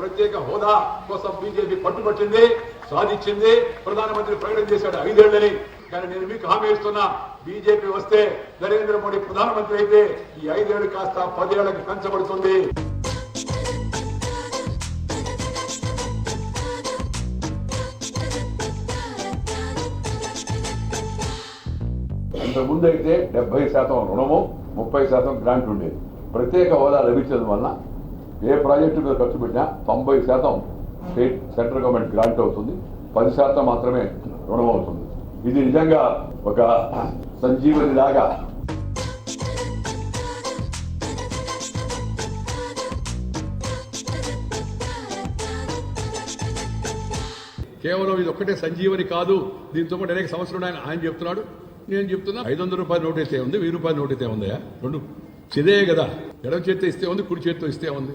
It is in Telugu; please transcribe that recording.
ప్రత్యేక హోదా కోసం బీజేపీ పట్టుబట్టింది, సాధించింది. ప్రధానమంత్రి ప్రకటన చేశాడు 5 ఏళ్లని. కానీ నేను మీకు హామీ ఇస్తున్నా, బీజేపీ వస్తే నరేంద్ర మోడీ ప్రధానమంత్రి అయితే ఈ 5 ఏళ్లు కాస్త 10 ఏళ్లకు పెంచబడుతుంది. ఇంతకుముందు అయితే 70% రుణము, 30% గ్రాంట్ ఉండేది. ప్రత్యేక హోదా లభించడం వల్ల ఏ ప్రాజెక్టు మీద ఖర్చు పెట్టినా 90% స్టేట్ సెంట్రల్ గవర్నమెంట్ గ్రాంట్ అవుతుంది, 10% మాత్రమే రుణం అవుతుంది. ఇది నిజంగా ఒక సంజీవని లాగా. కేవలం ఇది ఒక్కటే సంజీవని కాదు, దీంతో పాటు అనేక సమస్యలు ఉన్నాయని ఆయన చెప్తున్నాడు. నేను చెప్తున్నా 500 రూపాయల నోటు అయితే ఉంది, 1000 రూపాయల నోటు అయితే ఉందా? రెండు చిదే కదా. ఎడవ చేతితో ఇస్తే ఉంది, కుడి చేతితో ఇస్తే ఉంది.